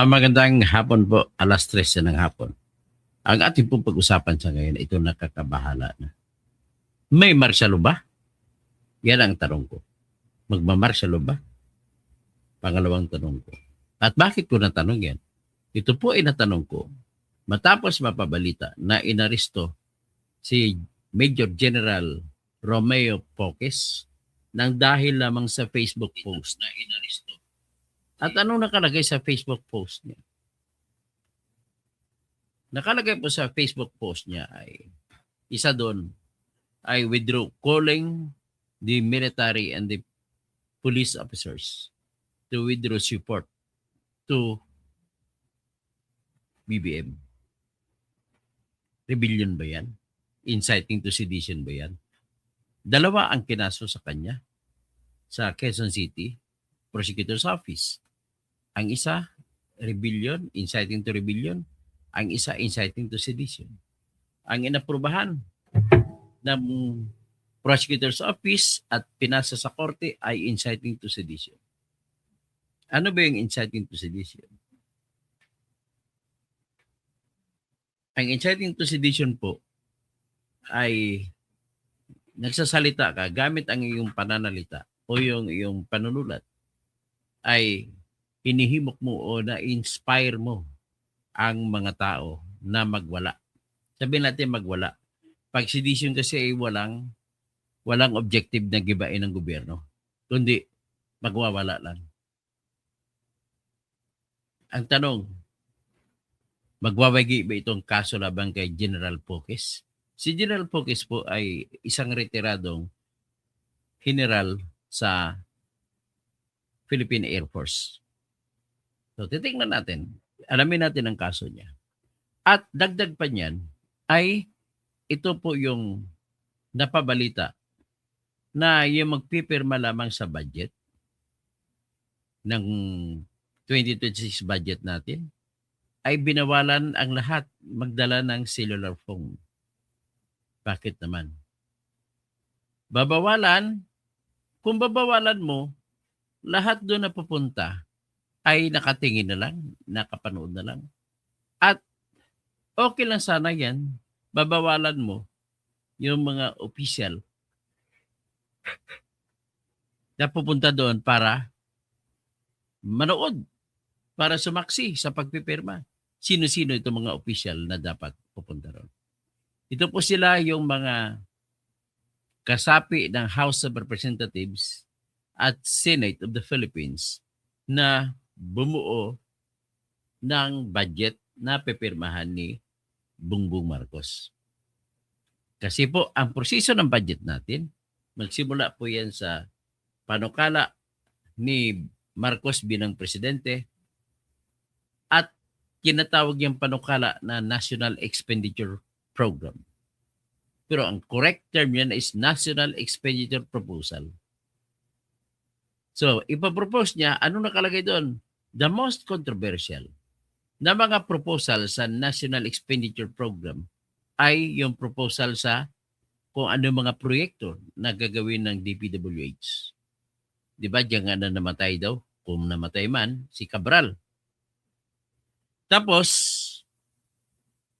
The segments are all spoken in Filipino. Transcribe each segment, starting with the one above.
Magandang hapon po, 3:00 na ng hapon. Ang ating pong pag-usapan sa ngayon, ito nakakabahala na. May marsyalo ba? Yan ang tanong ko. Magmamarsyalo ba? Pangalawang tanong ko. At bakit ko natanong yan? Ito po ay natanong ko matapos mapabalita na inaresto si Major General Romeo Poques nang dahil lamang sa Facebook post na inaresto. At anong nakalagay sa Facebook post niya? Nakalagay po sa Facebook post niya ay isa doon ay withdraw calling the military and the police officers to withdraw support to BBM. Rebellion ba yan? Inciting to sedition ba yan? Dalawa ang kinaso sa kanya sa Quezon City Prosecutor's Office. Ang isa, rebellion, inciting to rebellion. Ang isa, inciting to sedition. Ang inaprubahan ng Prosecutor's Office at pinasa sa korte ay inciting to sedition. Ano ba yung inciting to sedition? Ang inciting to sedition po ay nagsasalita ka gamit ang iyong pananalita o yung iyong panunulat ay hinihimok mo o na-inspire mo ang mga tao na magwala. Sabihin natin magwala. Pag sedition kasi ay walang objective na gibain ng gobyerno, kundi magwawala lang. Ang tanong, magwawagi ba itong kaso laban kay General Poques? Si General Poques po ay isang retiradong general sa Philippine Air Force. So titingnan natin, alamin natin ang kaso niya. At dagdag pa niyan ay ito po yung napabalita na yung magpipirma lamang sa budget ng 2026 budget natin ay binawalan ang lahat magdala ng cellular phone. Bakit naman? Babawalan, kung babawalan mo, lahat doon na pupunta ay nakatingin na lang, nakapanood na lang. At okay lang sana yan, babawalan mo yung mga official na pupunta doon para manood, para sumaksi sa pagpipirma. Sino-sino itong mga official na dapat pupunta doon? Ito po sila yung mga kasapi ng House of Representatives at Senate of the Philippines na bumuo ng budget na pipirmahan ni Bongbong Marcos. Kasi po, ang proseso ng budget natin, magsimula po yan sa panukala ni Marcos bilang presidente at kinatawag yung panukala na National Expenditure Program. Pero ang correct term yan is National Expenditure Proposal. So, ipapropose niya, anong nakalagay doon? The most controversial na mga proposal sa National Expenditure Program ay yung proposal sa kung ano mga proyekto na gagawin ng DPWH. Di ba, diyan nga na namatay daw, kung namatay man, si Cabral. Tapos,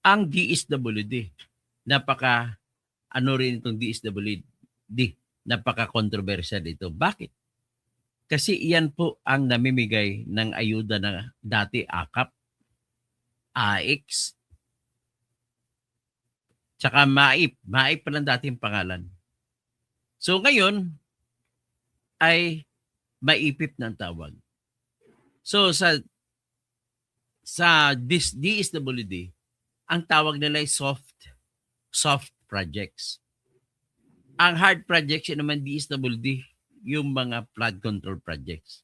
ang DSWD, ano rin itong DSWD, napaka-controversial ito. Bakit? Kasi iyan po ang namimigay ng ayuda na dati AKAP, AX, tsaka MAIP. MAIP pa lang dating pangalan. So ngayon ay maipip ng tawag. So sa DSWD, ang tawag nila ay soft projects. Ang hard projects yun naman DSWD, yung mga flood control projects.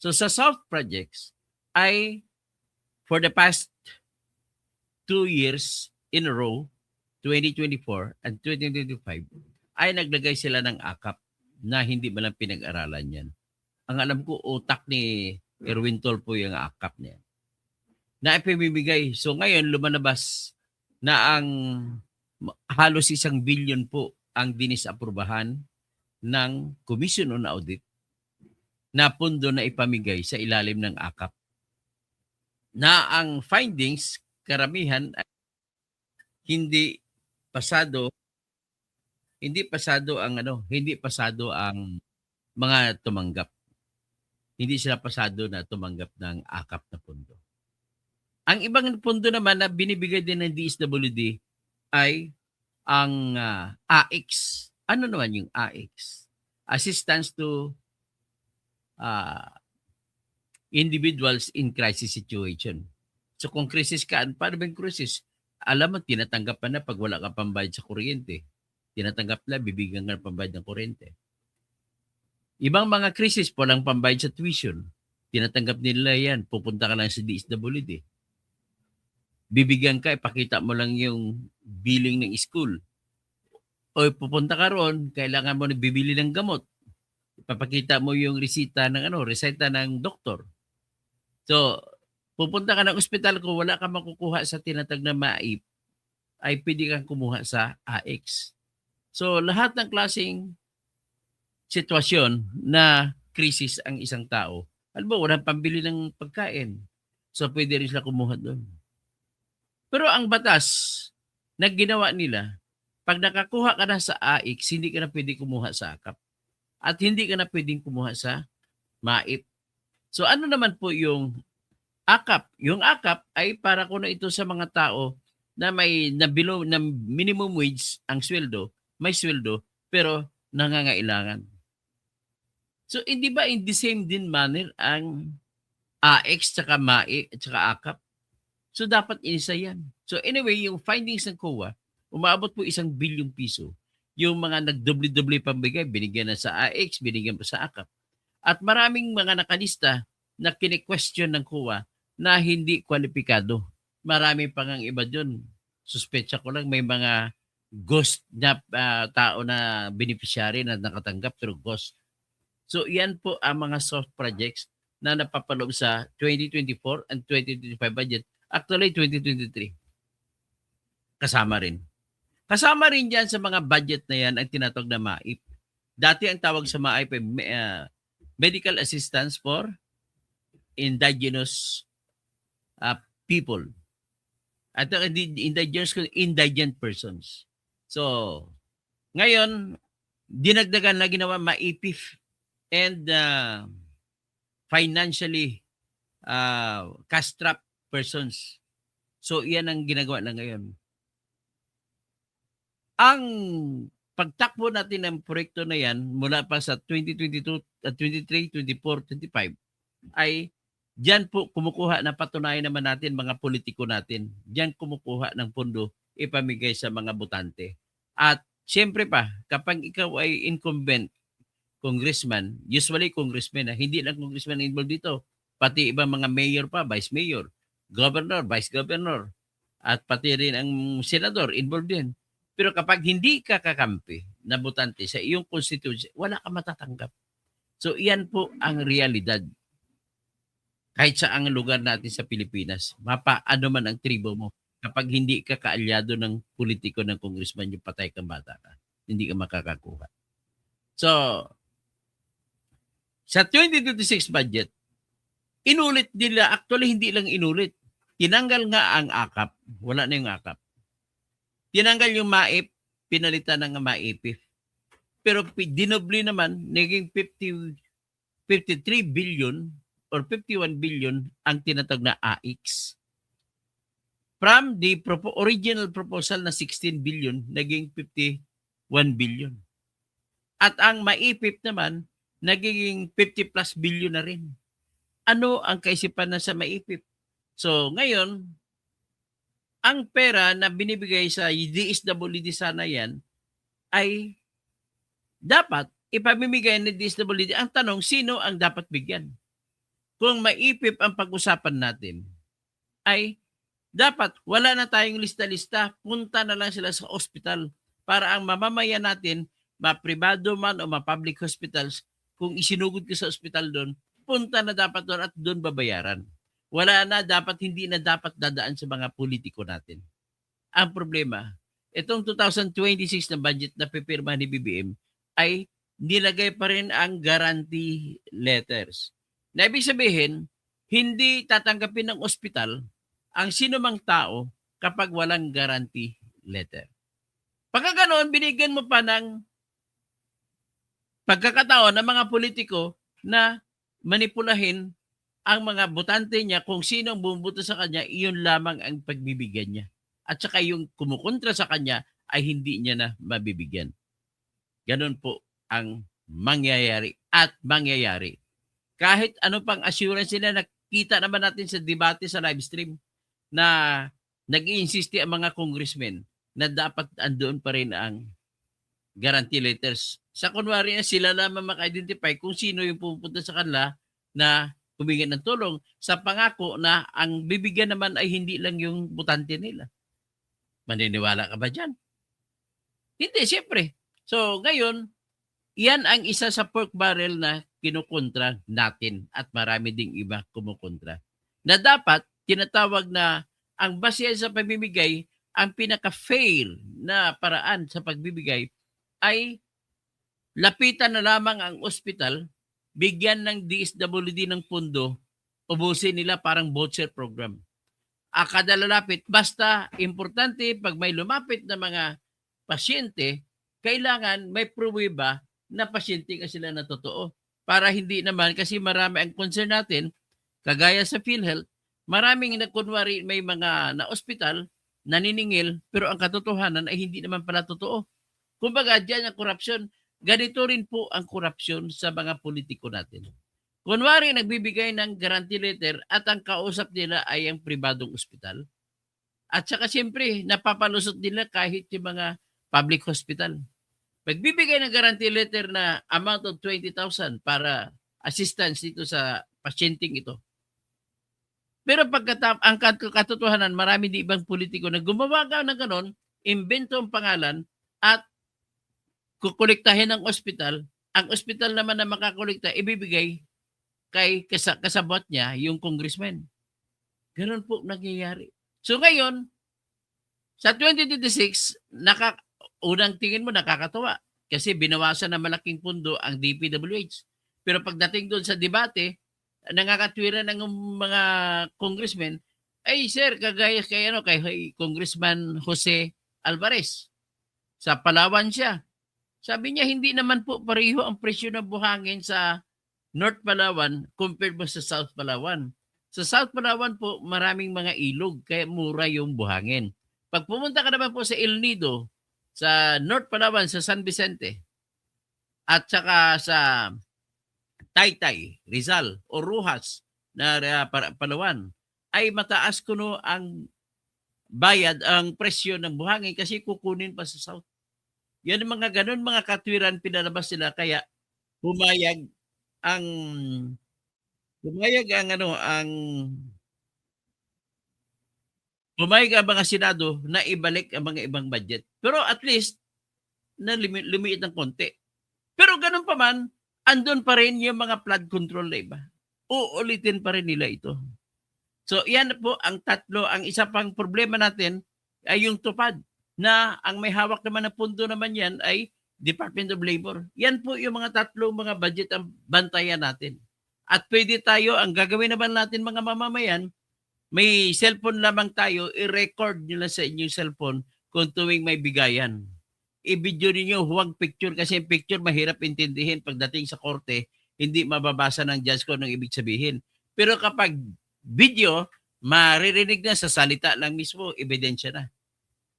So sa soft projects ay for the past 2 years in a row, 2024 and 2025, ay naglagay sila ng AKAP na hindi man lang pinag-aralan yan. Ang alam ko, utak ni Erwin Tolpo yung AKAP niya na ipimibigay. So ngayon, lumalabas na ang halos 1 billion po ang dinisaprubahan ng Commission on Audit na pundo na ipamigay sa ilalim ng AKAP. na ang findings karamihan ay hindi pasado hindi pasado ang mga tumanggap. Hindi sila pasado na tumanggap ng akap na pondo. Ang ibang pondo naman na binibigay din ng DSWD ay ang AX. Ano naman yung AX? Assistance to ah, individuals in crisis situation. So kung crisis ka, paano ba yung crisis? Alam mo, tinatanggap pa na pag wala ka pambayad sa kuryente. Tinatanggap na, bibigyan ka ng pambayad ng kuryente. Ibang mga krisis, walang pambayad sa tuition. Tinatanggap nila yan. Pupunta ka lang sa DSWD. Bibigyan ka, ipakita mo lang yung billing ng school. O pupunta ka roon, kailangan mo na bibili ng gamot. Ipapakita mo yung resita ng doktor. So, pupunta ka ng ospital, kung wala ka makukuha sa tinatag na MAIP, ay pwede kang kumuha sa AX. So, lahat ng klaseng sitwasyon na krisis ang isang tao, alam mo, walang pambili ng pagkain. So, pwede rin sila kumuha doon. Pero ang batas na ginawa nila, pag nakakuha ka na sa AX, hindi ka na pwede kumuha sa AKAP. At hindi ka na pwedeng kumuha sa MAIP. So, ano naman po yung AKAP? Yung AKAP ay para kuno ito sa mga tao na may na below na minimum wage ang sweldo, may sweldo, pero nangangailangan. So, hindi ba in the same din manner ang AX tsaka MAIP tsaka AKAP? So, dapat inisa yan. So, anyway, yung findings ng COA, umaabot po 1 bilyong piso. Yung mga nagdoble-doble pambigay, binigyan na sa AX, binigyan pa sa AKAP. At maraming mga nakalista na kine-question ng COA na hindi kwalipikado. Marami pa ngang iba dyan. Suspetsa ko lang may mga ghost na tao na beneficiary na nakatanggap pero ghost. So yan po ang mga soft projects na napapaloob sa 2024 and 2025 budget. Actually, 2023. Kasama rin. Kasama rin dyan sa mga budget na yan ang tinatawag na MAIP. Dati ang tawag sa MAIP ay Medical Assistance for Indigenous People. At indigent persons. So, ngayon, dinagdagan na ginawa MAIPIF and financially cash-strapped persons. So, iyan ang ginagawa na ngayon. Ang pagtakbo natin ng proyekto na yan mula pa sa 2022, 23, 24, 25 ay diyan po kumukuha na patunayan naman natin mga politiko natin. Diyan kumukuha ng pondo ipamigay sa mga botante. At siyempre pa, kapag ikaw ay incumbent congressman, usually congressman, hindi lang congressman involved dito, pati ibang mga mayor pa, vice mayor, governor, vice governor, at pati rin ang senador involved din. Pero kapag hindi ka kakampi na botante sa iyong constituency, wala ka matatanggap. So iyan po ang realidad. Kahit sa ang lugar natin sa Pilipinas, mapaano man ang tribo mo, kapag hindi ka kaalyado ng politiko ng congressman, yung patay kang bata ka, hindi ka makakakuha. So, sa 2026 budget, inulit nila, actually hindi lang inulit, tinanggal nga ang AKAP, wala na yung AKAP. Tinanggal yung MAIP, pinalitan ng MAIPIF. Pero dinoble naman, naging 53 billion or 51 billion ang tinatawag na AX. From the original proposal na 16 billion, naging 51 billion. At ang MAIPIF naman, naging 50 plus billion na rin. Ano ang kaisipan na sa MAIPIF? So ngayon, ang pera na binibigay sa DSWD sana yan ay dapat ipamimigay ng DSWD. Ang tanong, sino ang dapat bigyan? Kung MAIPIF ang pag-usapan natin, ay dapat wala na tayong lista-lista, punta na lang sila sa ospital para ang mamamayan natin, ma-privado man o ma-public hospitals, kung isinugod ka sa ospital doon, punta na dapat doon at doon babayaran. Wala na, hindi na dapat dadaan sa mga politiko natin. Ang problema, itong 2026 na budget na pipirma ni BBM ay nilagay pa rin ang guarantee letters. Na ibig sabihin, hindi tatanggapin ng ospital ang sinumang tao kapag walang guarantee letter. Pagka ganoon, binigyan mo pa ng pagkakataon ng mga politiko na manipulahin ang mga botante niya kung sino ang bumuboto sa kanya, iyon lamang ang pagbibigyan niya. At saka yung kumukontra sa kanya ay hindi niya na mabibigyan. Ganon po ang mangyayari at mangyayari. Kahit ano pang assurance nila, nakita naman natin sa debate sa live stream na nag-iinsisti ang mga congressmen na dapat andoon pa rin ang guarantee letters. Sa kunwari na sila lamang maka-identify kung sino yung pupunta sa kanila na humingi ng tulong sa pangako na ang bibigyan naman ay hindi lang yung botante nila. Maniniwala ka ba dyan? Hindi, siyempre. So, ngayon, yan ang isa sa pork barrel na kinukontra natin at marami ding iba kumukontra. Na dapat, tinatawag na ang basehan sa pamimigay, ang pinaka-fair na paraan sa pagbibigay ay lapitan na lamang ang ospital, bigyan ng DSWD ng pondo, ubusin nila parang voucher program. Kada lalapit, basta importante pag may lumapit na mga pasyente, kailangan may pruweba na pasyente ka sila na totoo. Para hindi naman, kasi marami ang concern natin, kagaya sa PhilHealth, maraming na kunwari may mga na ospital, naniningil, pero ang katotohanan ay hindi naman pala totoo. Kumbaga, dyan ang korupsyon. Ganito rin po ang korupsyon sa mga politiko natin. Kunwari, nagbibigay ng guarantee letter at ang kausap nila ay ang pribadong ospital. At saka siyempre, napapalusot nila kahit yung mga public hospital. Magbibigay ng guarantee letter na amount of 20,000 para assistance dito sa pasyenteng ito. Pero ang katotohanan, marami di ibang politiko na gumawa ka ng ganon, imbento ang pangalan at kukolektahin ng ospital. Ang ospital naman na makakolekta, ibibigay kay kasabot niya, yung congressman. Ganun po nangyayari. So ngayon, sa 2026, unang tingin mo nakakatawa kasi binawasan ng malaking pundo ang DPWH. Pero pagdating doon sa debate, nangakatwira ng mga congressmen, ay sir, kagaya kay Congressman Jose Alvarez. Sa Palawan siya. Sabi niya, hindi naman po pareho ang presyo ng buhangin sa North Palawan compared mo sa South Palawan. Sa South Palawan po, maraming mga ilog, kaya mura yung buhangin. Pag pumunta ka naman po sa El Nido, sa North Palawan, sa San Vicente, at saka sa Taytay, Rizal, o Rojas, na Palawan, ay mataas kuno ang bayad, ang presyo ng buhangin kasi kukunin pa sa South. Yan mga ganun, mga katwiran pinalabas nila, kaya pumayag ang mga Senado na ibalik ang mga ibang budget. Pero at least, na lumiit ng konti. Pero ganun pa man, andun pa rin yung mga flood control na iba. Uulitin pa rin nila ito. So, yan po ang tatlo. Ang isa pang problema natin ay yung tupad, na ang may hawak naman na pundo naman yan ay Department of Labor. Yan po yung mga tatlong mga budget ang bantayan natin. At pwede tayo, ang gagawin naman natin mga mamamayan, may cellphone lamang tayo, i-record nyo lang sa inyong cellphone kung tuwing may bigayan. I-video ninyo, huwag picture, kasi yung picture mahirap intindihin pagdating sa korte, hindi mababasa ng judge kung anong ibig sabihin. Pero kapag video, maririnig na sa salita lang mismo, ebidensya na.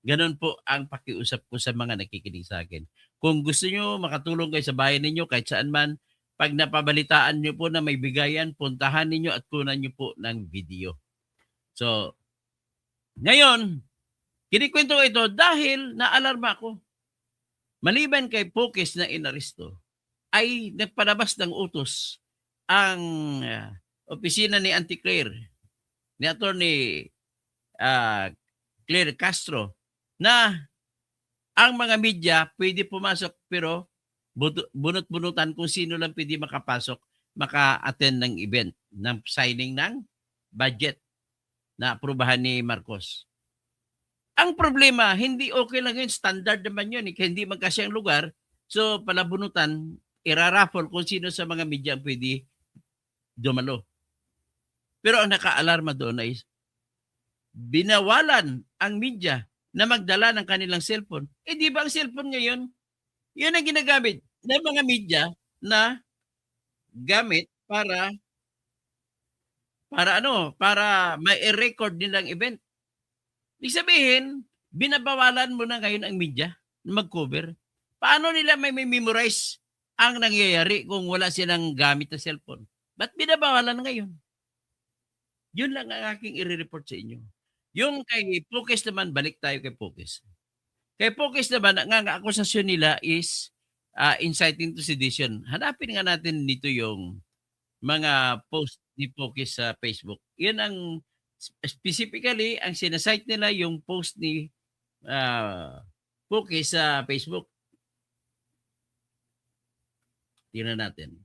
Ganon po ang pakiusap ko sa mga nakikinig sa akin. Kung gusto nyo makatulong kayo sa bayan ninyo, kahit saan man, pag napabalitaan nyo po na may bigayan, puntahan ninyo at kunan nyo po ng video. So, ngayon, kinikwento ko ito dahil naalarma ako. Maliban kay Pokes na inaresto, ay nagpalabas ng utos ang opisina ni Auntie Claire, ni Attorney Claire Castro, na ang mga media pwede pumasok pero bunot-bunutan kung sino lang pwede makapasok, maka-attend ng event, ng signing ng budget na aprubahan ni Marcos. Ang problema, hindi okay lang yun, standard naman yun, hindi magkasya ang lugar, so palabunutan, iraraffle kung sino sa mga media pwede dumalo. Pero ang nakaalarma doon ay binawalan ang media na magdala ng kanilang cellphone. Eh di ba ang cellphone ngayon, yun ang ginagamit ng mga media na gamit para mai-record nilang event. Ibig sabihin, binabawalan mo na ngayon ang media na mag-cover. Paano nila may memorize ang nangyayari kung wala silang gamit na cellphone? Ba't binabawalan ngayon? Yun lang ang aking i-report sa inyo. Yung kay Pukis naman, balik tayo kay Pukis. Kay Pukis naman, ang akusasyon nila is inciting to sedition. Hanapin nga natin dito yung mga post ni Pukis sa Facebook. Yan ang specifically, ang sinasite nila yung post ni Pukis sa Facebook. Tingnan natin.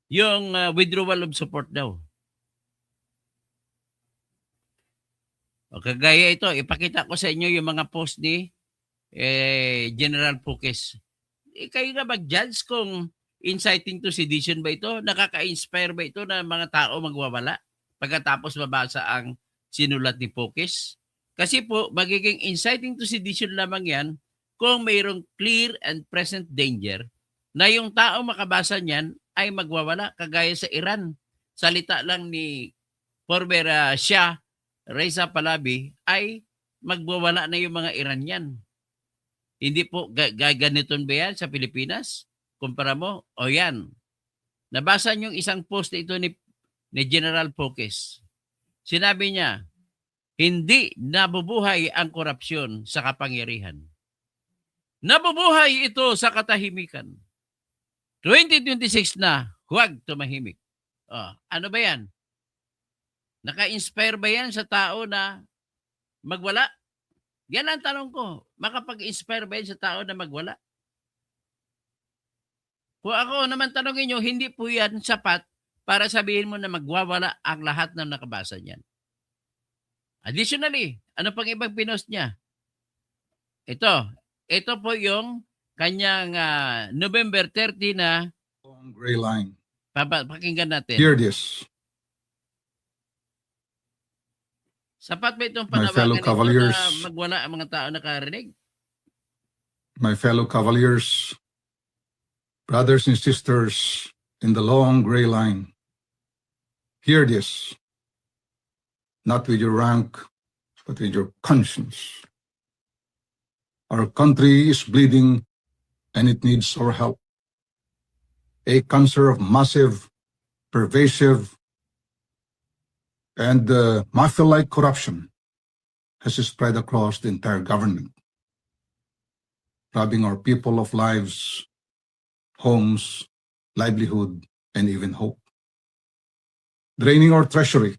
Yung withdrawal of support daw. O kagaya ito, ipakita ko sa inyo yung mga post ni General Pukis. Kayo na mag-judge kung inciting to sedition ba ito? Nakaka-inspire ba ito na mga tao magwawala pagkatapos mabasa ang sinulat ni Pukis? Kasi po, magiging inciting to sedition lamang yan kung mayroong clear and present danger na yung tao makabasa niyan ay magwawala, kagaya sa Iran. Salita lang ni former Shah Reza Pahlavi ay magwawala na yung mga Iranian. Hindi po gaganiton ba yan sa Pilipinas? Kumpara mo, o yan. Nabasa niyo yung isang post ito ni General Pukis. Sinabi niya, hindi nabubuhay ang korupsyon sa kapangyarihan. Nabubuhay ito sa katahimikan. 2026 na, huwag tumahimik. Ano ba yan? Naka-inspire ba yan sa tao na magwala? Yan ang tanong ko. Makapag-inspire ba yan sa tao na magwala? Kung ako naman tanongin nyo, hindi po yan sapat para sabihin mo na magwawala ang lahat ng nakabasa niyan. Additionally, ano pang ibang pinost niya? Ito po yung kanyang November 30 na Long gray line. pakinggan natin. Hear this. Sapat ba itong My fellow panawagan ito Cavaliers. na magwala ang mga tao nakarinig? My fellow Cavaliers, brothers and sisters in the long gray line, hear this, not with your rank, but with your conscience. Our country is bleeding and it needs our help. A cancer of massive, pervasive, and mafia-like corruption has spread across the entire government, robbing our people of lives, homes, livelihood, and even hope. Draining our treasury,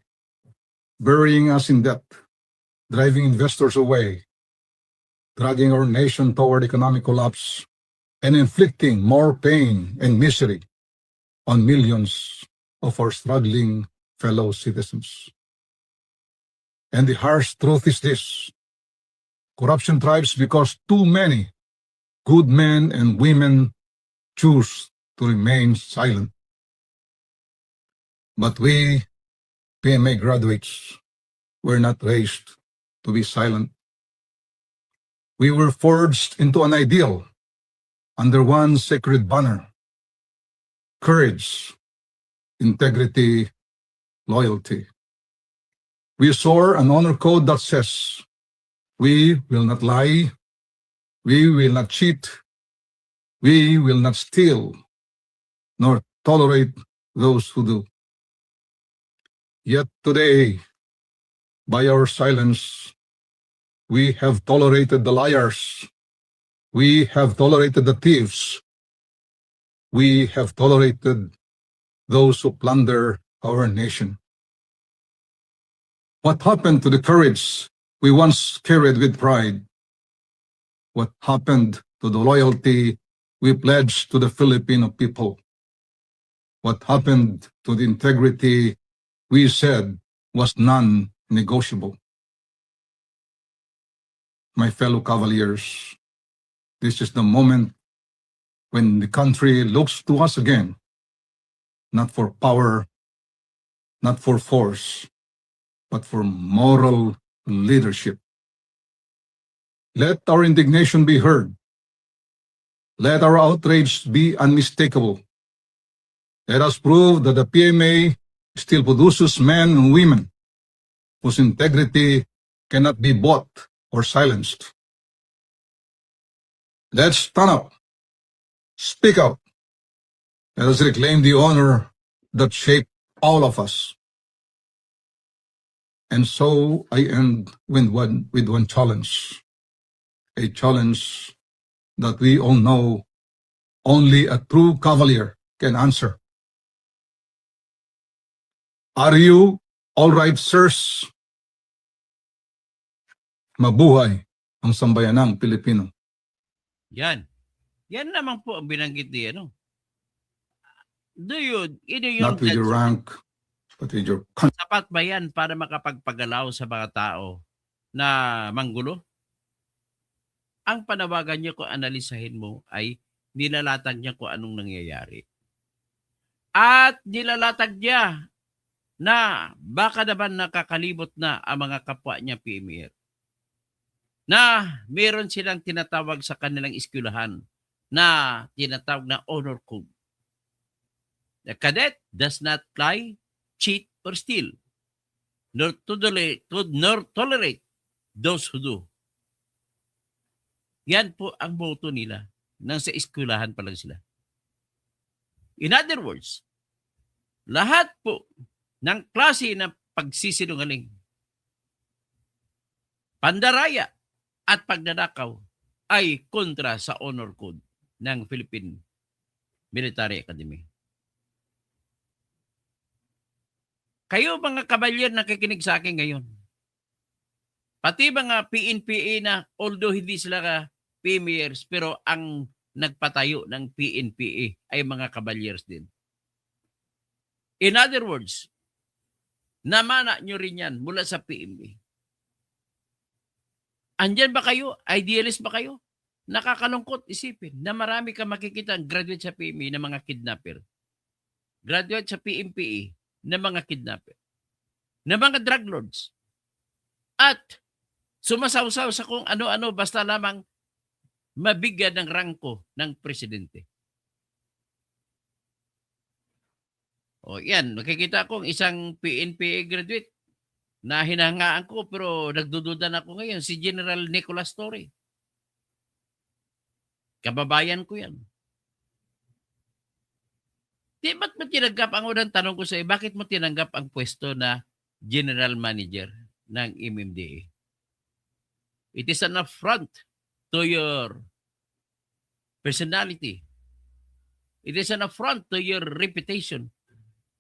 burying us in debt, driving investors away, dragging our nation toward economic collapse, and inflicting more pain and misery on millions of our struggling fellow citizens. And the harsh truth is this: corruption thrives because too many good men and women choose to remain silent. But we, PMA graduates, were not raised to be silent. We were forged into an ideal under one sacred banner: courage, integrity, loyalty. We swore an honor code that says, we will not lie, we will not cheat, we will not steal, nor tolerate those who do. Yet today, by our silence, we have tolerated the liars, we have tolerated the thieves, we have tolerated those who plunder our nation. What happened to the courage we once carried with pride? What happened to the loyalty we pledged to the Filipino people? What happened to the integrity we said was non-negotiable? My fellow Cavaliers, this is the moment when the country looks to us again not for power, not for force, but for moral leadership. Let our indignation be heard. Let our outrage be unmistakable. Let us prove that the PMA still produces men and women whose integrity cannot be bought or silenced. Let's stand up, speak out. Let us reclaim the honor that shaped all of us. And so I end with one challenge, a challenge that we all know only a true cavalier can answer. Are you all right, sirs? Mabuhay ang sambayanang Pilipino. Yan. Yan naman po ang binanggit ni ano. Not with your rank, but with your country. Sapat ba yan para makapagpagalaw sa mga tao na manggulo? Ang panawagan niya kung analisahin mo ay nilalatag niya kung anong nangyayari. At nilalatag niya na baka naman nakakalibot na ang mga kapwa niya PMR. Na meron silang tinatawag sa kanilang eskwelahan na tinatawag na honor code. The cadet does not lie, cheat, or steal, nor tolerate those who do. Yan po ang motto nila nang sa eskwelahan pa lang sila. In other words, lahat po ng klase ng pagsisinungaling, pandaraya, at pagnanakaw ay kontra sa honor code ng Philippine Military Academy. Kayo mga kabalyer na nakikinig sa akin ngayon, pati mga PNPA na although hindi sila PMers, pero ang nagpatayo ng PNPA ay mga kabalyers din. In other words, namana nyo rin yan mula sa PMA. Andyan ba kayo? Idealist ba kayo? Nakakalungkot isipin na marami ka makikita graduate sa PMA na mga kidnapper. Graduate sa PMPA na mga kidnapper. Na mga drug lords. At sumasawsaw sa kung ano-ano basta lamang mabigyan ng rangko ng presidente. O yan, nakikita kong isang PNPA graduate na hinahangaan ko pero nagdududa na ako ngayon, si General Nicolas Torre. Kababayan ko yan. Di ba't mo tinanggap, ang unang tanong ko sa iyo, bakit mo tinanggap ang pwesto na General Manager ng MMDA? It is an affront to your personality. It is an affront to your reputation,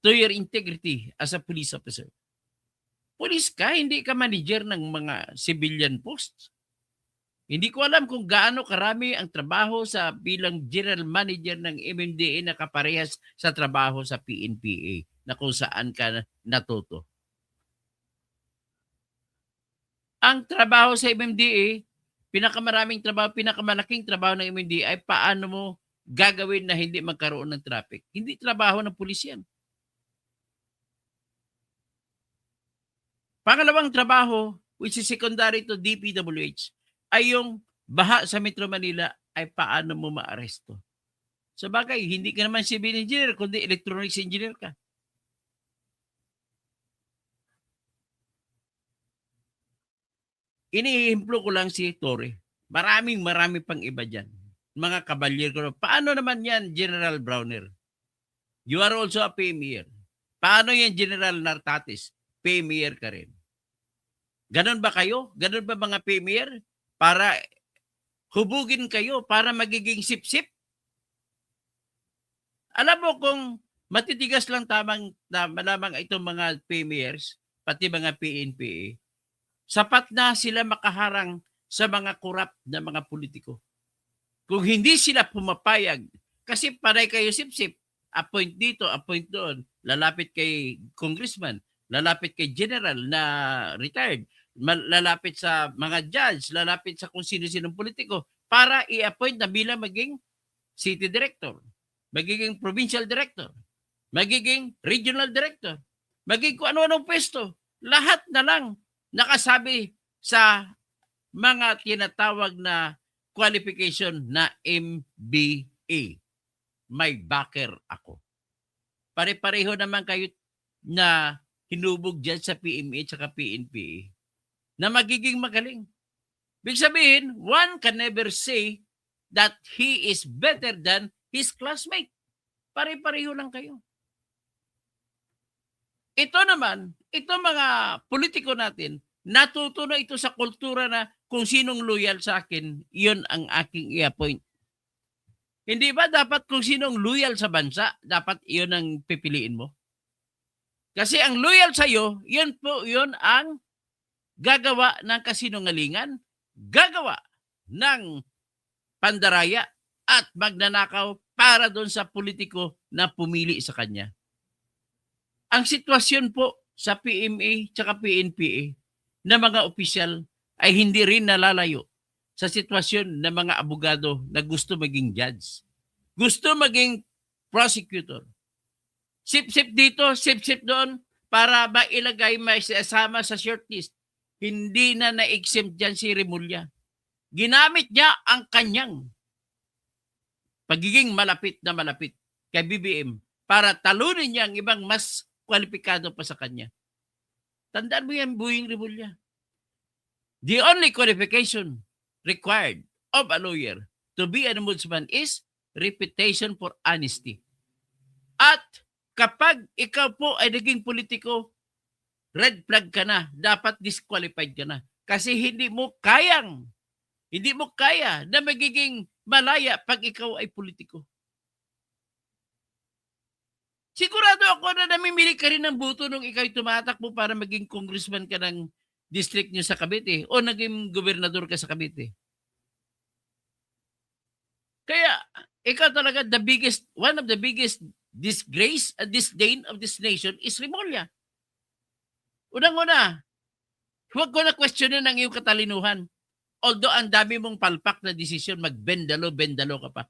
to your integrity as a police officer. Police ka, hindi ka manager ng mga civilian posts. Hindi ko alam kung gaano karami ang trabaho sa bilang general manager ng MMDA na kaparehas sa trabaho sa PNPA na kung saan ka natuto. Ang trabaho sa MMDA, pinakamalaking trabaho ng MMDA ay paano mo gagawin na hindi magkaroon ng traffic. Hindi trabaho ng pulis yan. Pangalawang trabaho, which is secondary to DPWH, ay yung baha sa Metro Manila ay paano mo maaresto. Sa bagay, hindi ka naman civil engineer, kundi electronics engineer ka. Iniimplo ko lang si Torre. Marami pang iba dyan. Mga kabalyer ko. Paano naman yan, General Browner? You are also a PMer. Paano yan, General Nartates? PMer ka rin. Ganon ba kayo? Ganon ba mga PMer? Para hubugin kayo, para magiging sip-sip? Alam mo kung matitigas lang lamang itong mga PMers, pati mga PNPA, sapat na sila makaharang sa mga korap na mga politiko. Kung hindi sila pumapayag, kasi panay kayo sip-sip, appoint dito, appoint doon, lalapit kay congressman, lalapit kay general na retired, lalapit sa mga judge, lalapit sa kung sino-sinong politiko para i-appoint na bilang maging city director, magiging provincial director. magiging regional director, magiging kung ano-anong pwesto. Lahat na lang nakasabi sa mga tinatawag na qualification na MBA. May backer ako. Pare-pareho naman kayo na hinubog dyan sa PMA at PNPA na magiging magaling. Ibig sabihin, one can never say that he is better than his classmate. Pare-pareho lang kayo. Ito naman, ito mga politiko natin, natuto na ito sa kultura na kung sinong loyal sa akin, yun ang aking i-appoint. Hindi ba dapat kung sinong loyal sa bansa, dapat yun ang pipiliin mo? Kasi ang loyal sa iyo, yun ang gagawa ng kasinungalingan, gagawa ng pandaraya at magnanakaw para doon sa politiko na pumili sa kanya. Ang sitwasyon po sa PMA at PNPA na mga opisyal ay hindi rin nalalayo sa sitwasyon ng mga abogado na gusto maging judge, gusto maging prosecutor. Sip-sip dito, sip-sip doon para mailagay, maisasama sa shortlist. Hindi na na-exempt dyan si Remulla. Ginamit niya ang kanyang pagiging malapit na malapit kay BBM para talunin niya ang ibang mas kwalipikado pa sa kanya. Tandaan mo yan, Boying Remulla. The only qualification required of a lawyer to be an ombudsman is reputation for honesty. At kapag ikaw po ay naging politiko, red flag ka na, dapat disqualified ka na. Kasi hindi mo kaya na magiging malaya pag ikaw ay politiko. Sigurado ako na namimili ka rin ng buto nung ikaw tumatakbo para maging congressman ka ng district nyo sa Cavite o naging gobernador ka sa Cavite. Kaya, ikaw talaga one of the biggest disgrace and disdain of this nation is Remulla. Unang-una, huwag ko na questionin ang iyong katalinuhan. Although ang dami mong palpak na desisyon, magbendalo ka pa.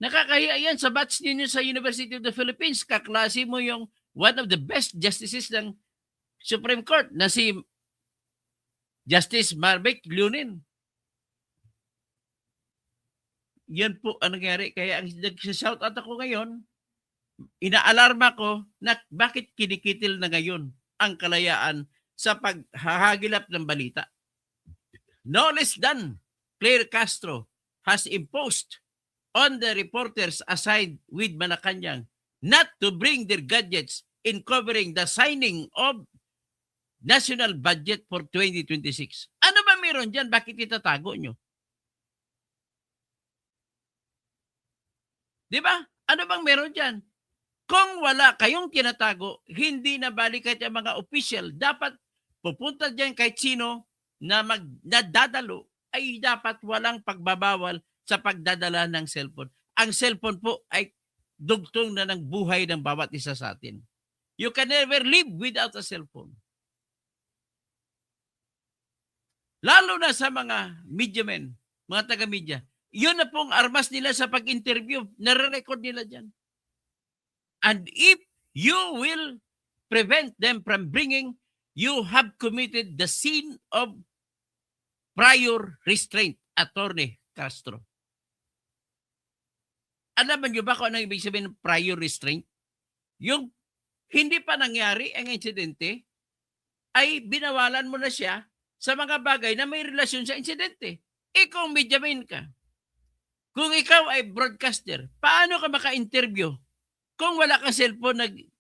Nakakahiya yan sa batch ninyo sa University of the Philippines. Kaklase mo yung one of the best justices ng Supreme Court na si Justice Marvick Leonin. Yan po ang nangyari. Kaya ang nag-shout out ako ngayon, inaalarma ko na bakit kinikitil na ngayon ang kalayaan sa paghahagilap ng balita. No less than Claire Castro has imposed on the reporters assigned with Malacanang not to bring their gadgets in covering the signing of national budget for 2026. Ano ba meron dyan? Bakit itatago nyo? Di ba? Ano bang meron dyan? Kung wala kayong tinatago, hindi na balikat yung mga official. Dapat pupunta dyan kahit sino na nadadalo ay dapat walang pagbabawal sa pagdadala ng cellphone. Ang cellphone po ay dugtong na ng buhay ng bawat isa sa atin. You can never live without a cellphone. Lalo na sa mga media men, mga taga-media. Yun na pong armas nila sa pag-interview. Nare-record nila dyan. And if you will prevent them from bringing, you have committed the sin of prior restraint, Attorney Castro. Alam niyo ba kung ano ibig sabihin ng prior restraint? Yung hindi pa nangyari ang insidente, ay binawalan mo na siya sa mga bagay na may relasyon sa insidente. Kung mediaman ka, kung ikaw ay broadcaster, paano ka maka-interview kung wala kang cellphone?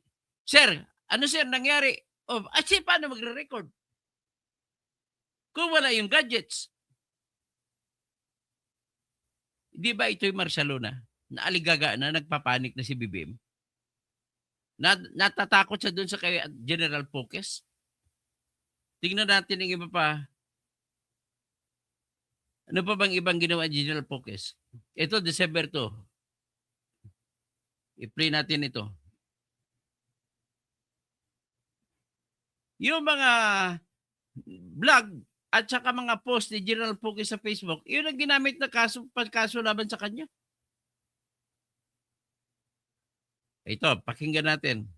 Sir, ano sir nangyari? Paano magre-record? Kung wala yung gadgets. Di ba ito'y Marcialona na aligaga na nagpapanik na si BBM? Natatakot siya doon sa kay General Poques. Tingnan natin ang iba pa. Ano pa bang ibang ginawa General Poques? Ito, December 2. I-play natin ito. Yung mga vlog at saka mga post ni General Poques sa Facebook, yun ang ginamit na kaso laban sa kanya. Ito, pakinggan natin.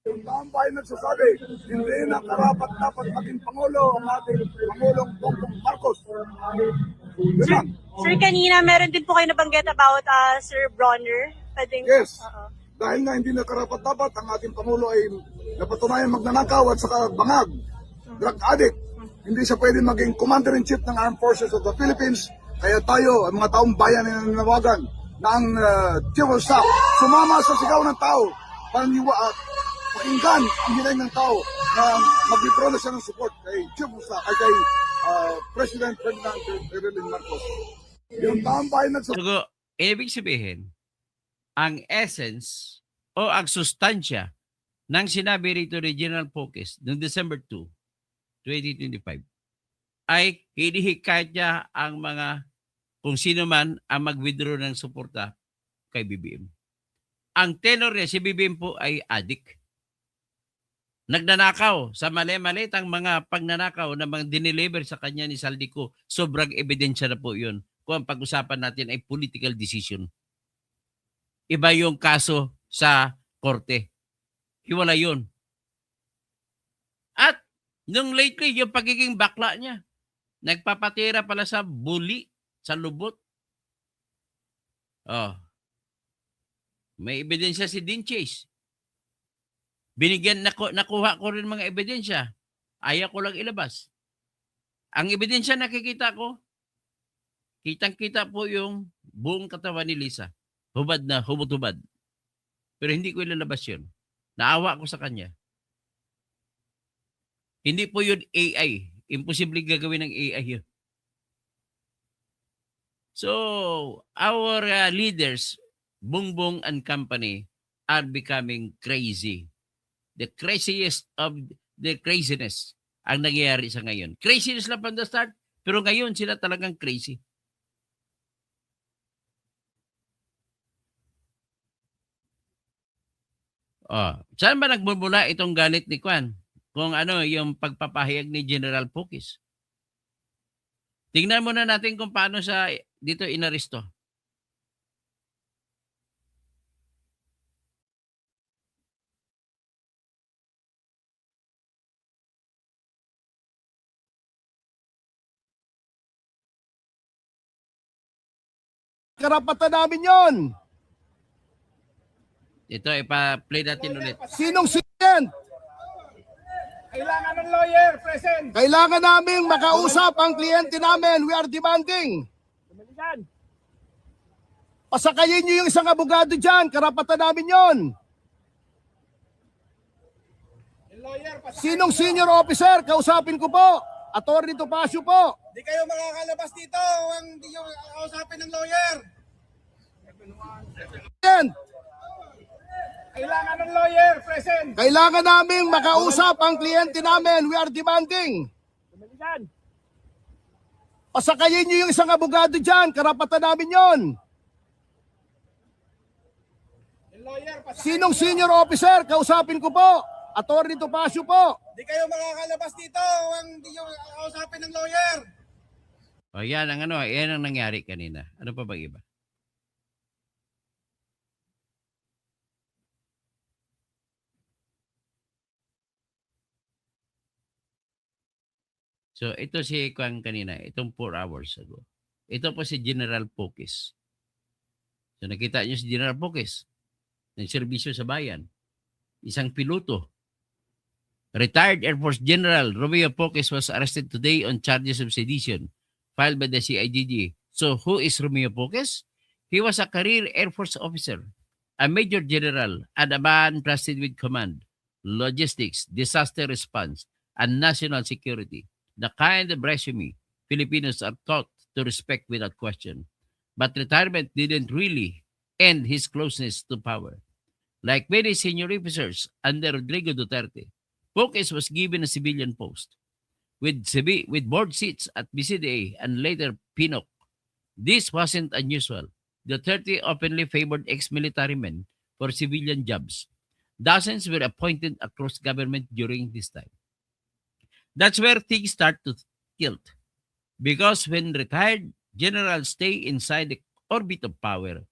Yung taong bayan nagsasabi, hindi na karapat dapat maging Pangulo ang ating Pangulong Bongbong Marcos. Yun lang. Sir, kanina meron din po kayo nabanggit about Sir Bronner. Pwedeng, Yes. Oo. Dahil nga hindi na karapat dapat ang ating Pangulo ay napatunayan magnanakaw at saka bangag, drug addict. Hindi siya pwede maging Commander-in-Chief ng Armed Forces of the Philippines. Kaya tayo, ang mga taong bayan na nananawagan na ang Chief of Staff sumama sa sigaw ng tao para pakinggan ang hiling ng tao na mag-withdraw na siya ng support kay Chief of Staff, ay kay President Ferdinand Marcos. Yung taong bayan nagsasabi, So, ibig sabihin, ang essence o ang sustansya ng sinabi rito ni General Focus noong December 2, 2025 ay hinihikayat niya ang mga kung sino man ang mag-withdraw ng suporta kay BBM. Ang tenor niya, si BBM po ay adik. Nagnanakaw sa mali-malitang mga pagnanakaw na mga dineliver sa kanya ni Saldico. Sobrang ebidensya na po yun. Kung ang pag-usapan natin ay political decision. Iba yung kaso sa korte. Hiwala yun. At nung lately, yung pagiging bakla niya, nagpapatira pala sa bully, sa lubot. Oh. May ebidensya si Dean Chase. Binigyan, nakuha ko rin mga ebidensya. Ayaw ko lang ilabas. Ang ebidensya nakikita ko, kitang-kita po yung buong katawan ni Lisa. Hubad na, hubad-hubad. Pero hindi ko ilalabas yun. Naawa ko sa kanya. Hindi po yun AI. Imposible gagawin ng AI yun. So, our leaders, Bongbong and company, are becoming crazy. The craziest of the craziness ang nangyayari sa ngayon. Craziness lang from the start, pero ngayon sila talagang crazy. Saan ba nagmumula itong galit ni Kwan? Kung ano yung pagpapahayag ni General Pukis. Tingnan muna natin kung paano sa dito inaresto. Karapatan namin yon. Ito, ipa-play natin ulit. Sinong sinent? Kailangan ng lawyer present. Kailangan naming makausap ang kliyente namin. We are demanding. Tumalisan. Pasakayin niyo yung isang abogado dyan. Karapatan namin yon. Yung lawyer, pasakay. Sinong senior officer? Kausapin ko po. Attorney Topacio po. Di kayo makakalabas dito ang di nyo kausapin ng lawyer. Yan. Kailangan ng lawyer present. Kailangan naming makausap ang kliyente namin. We are demanding. Tumalisan. Pasakayin niyo yung isang abogado dyan. Karapatan namin yon. Yung lawyer, pasakay. Sinong senior officer? Kausapin ko po. Attorney Topacio po. Di kayo makakalabas dito ang di nyo kausapin ng lawyer. Yan ang yan ang nangyari kanina. Ano pa bang iba? So, ito si Kwan kanina, itong 4 hours ago. Ito po si General Pukis. So, nakita niyo si General Pukis, ng serbisyo sa bayan. Isang piloto. Retired Air Force General Romeo Pukis was arrested today on charges of sedition filed by the CIDG. So, who is Romeo Pukis? He was a career Air Force officer, a Major General, and a man trusted with command, logistics, disaster response, and national security. The kind of resume Filipinos are taught to respect without question. But retirement didn't really end his closeness to power. Like many senior officers under Rodrigo Duterte, Pukis was given a civilian post with board seats at BCDA and later PNOC. This wasn't unusual. Duterte openly favored ex-military men for civilian jobs. Dozens were appointed across government during this time. That's where things start to tilt. Because when retired generals stay inside the orbit of power,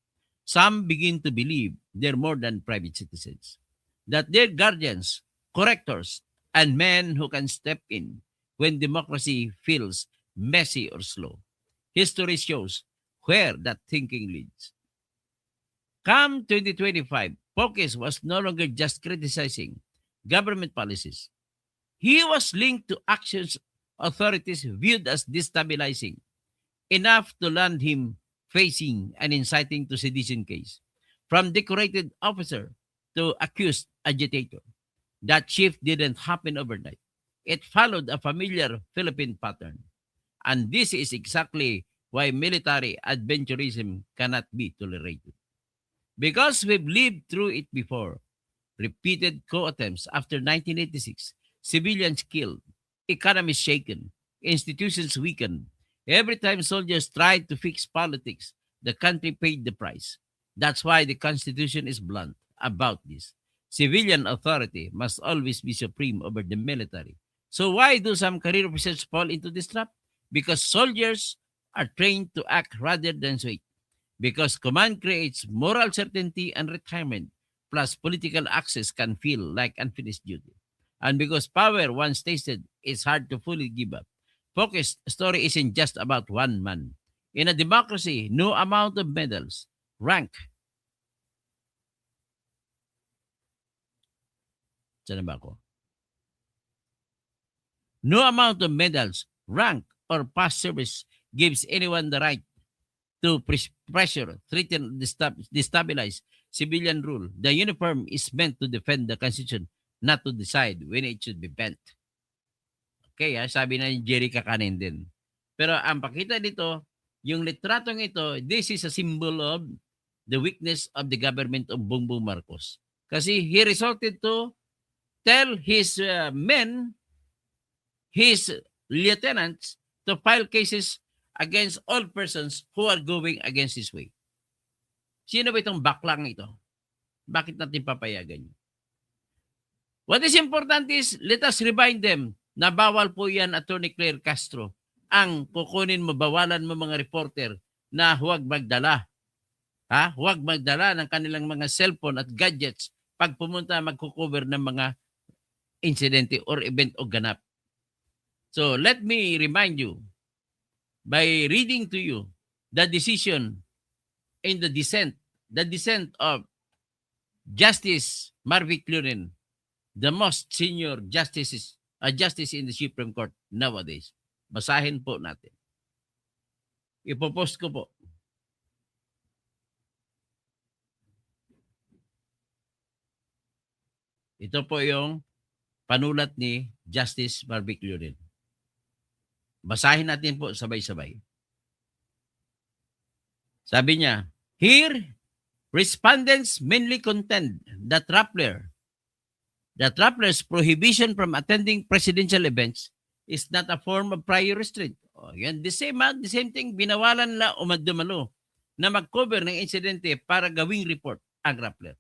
some begin to believe they're more than private citizens, that they're guardians, correctors, and men who can step in when democracy feels messy or slow. History shows where that thinking leads. Come 2025, Pocus was no longer just criticizing government policies. He was linked to actions authorities viewed as destabilizing, enough to land him facing an inciting to sedition case, from decorated officer to accused agitator. That shift didn't happen overnight. It followed a familiar Philippine pattern. And this is exactly why military adventurism cannot be tolerated. Because we've lived through it before. Repeated coup attempts after 1986, civilians killed, economies shaken, institutions weakened. Every time soldiers tried to fix politics, the country paid the price. That's why the Constitution is blunt about this. Civilian authority must always be supreme over the military. So why do some career officers fall into this trap? Because soldiers are trained to act rather than wait. Because command creates moral certainty and retirement, plus political access can feel like unfinished duty. And because power once tasted is hard to fully give up. Focus story isn't just about one man. In a democracy, no amount of medals, rank. Saan na ba ako? No amount of medals, rank, or past service gives anyone the right to pressure, threaten, destabilize civilian rule. The uniform is meant to defend the Constitution, not to decide when it should be bent. Okay, sabi na ni Jerry Kakanin din. Pero ang pakita dito, yung litratong ito, this is a symbol of the weakness of the government of Bongbong Marcos. Kasi he resorted to tell his men, his lieutenants, to file cases against all persons who are going against his way. Sino ba itong baklang ito? Bakit natin papayagan yun? What is important is, let us remind them na bawal po yan, Attorney Claire Castro, ang kukunin mo, bawalan mo mga reporter na huwag magdala. Huwag magdala ng kanilang mga cellphone at gadgets pag pumunta magkukover ng mga insidente or event o ganap. So let me remind you, by reading to you the decision in the dissent of Justice Marvick Lurin, the most senior justice in the Supreme Court nowadays. Basahin po natin. Ipopost ko po. Ito po yung panulat ni Justice Marvick Lurin. Basahin natin po sabay-sabay. Sabi niya, here, respondents mainly contend that Rappler's prohibition from attending presidential events is not a form of prior restraint. Yan, the same thing, binawalan na umadumalo na mag-cover ng insidente para gawing report ang Rappler.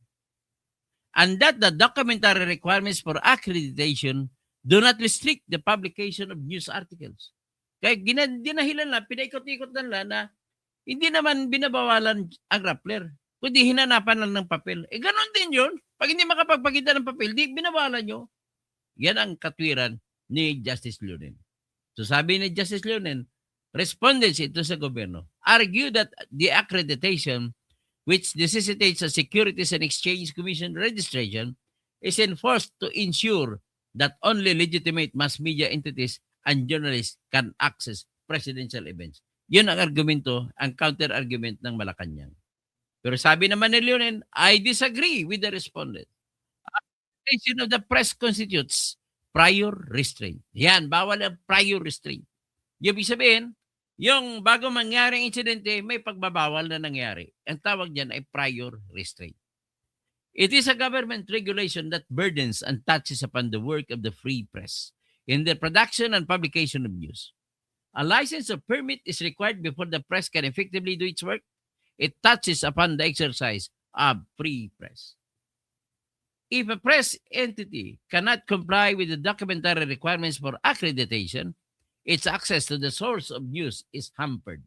And that the documentary requirements for accreditation do not restrict the publication of news articles. Kaya dinahilan lang, pinaikot-ikot na hindi naman binabawalan ang Rappler, kundi hinanapan lang ng papel. Ganon din yun. Pag hindi makapagpakita ng papel, di binawalan nyo. Yan ang katwiran ni Justice Lurin. So sabi ni Justice Lurin, respondents ito sa gobyerno argue that the accreditation which necessitates a Securities and Exchange Commission registration is enforced to ensure that only legitimate mass media entities and journalists can access presidential events. Yun ang argumento, ang counter-argument ng Malacanang. Pero sabi naman ni Leonen, I disagree with the respondent. Accreditation of the press constitutes prior restraint. Yan, bawal ang prior restraint. Ibig sabihin, yung bago mangyaring insidente, may pagbabawal na nangyari. Ang tawag diyan ay prior restraint. It is a government regulation that burdens and touches upon the work of the free press in the production and publication of news. A license or permit is required before the press can effectively do its work. It touches upon the exercise of free press. If a press entity cannot comply with the documentary requirements for accreditation, its access to the source of news is hampered.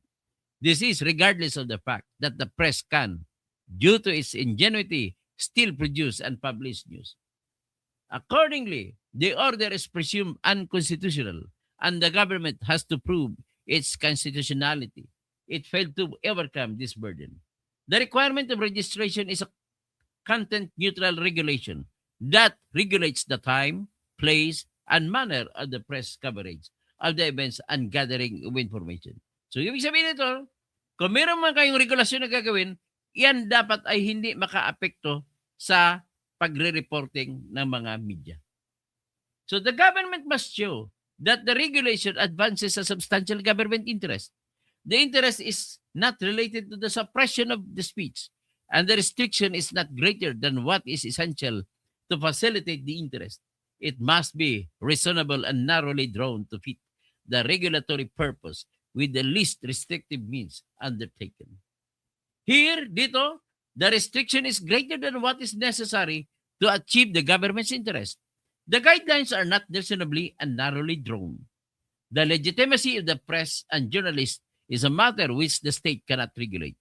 This is regardless of the fact that the press can due to its ingenuity, still produce and publish news. Accordingly, the order is presumed unconstitutional and the government has to prove its constitutionality. It failed to overcome this burden. The requirement of registration is a content-neutral regulation that regulates the time, place, and manner of the press coverage of the events and gathering of information. So, ibig sabihin nito, kung meron man kayong regulasyon na gagawin, yan dapat ay hindi makaapekto sa pagre-reporting ng mga media. So, the government must show that the regulation advances a substantial government interest. The interest is not related to the suppression of the speech, and the restriction is not greater than what is essential to facilitate the interest. It must be reasonable and narrowly drawn to fit the regulatory purpose with the least restrictive means undertaken. Here, dito, the restriction is greater than what is necessary to achieve the government's interest. The guidelines are not reasonably and narrowly drawn. The legitimacy of the press and journalists is a matter which the state cannot regulate.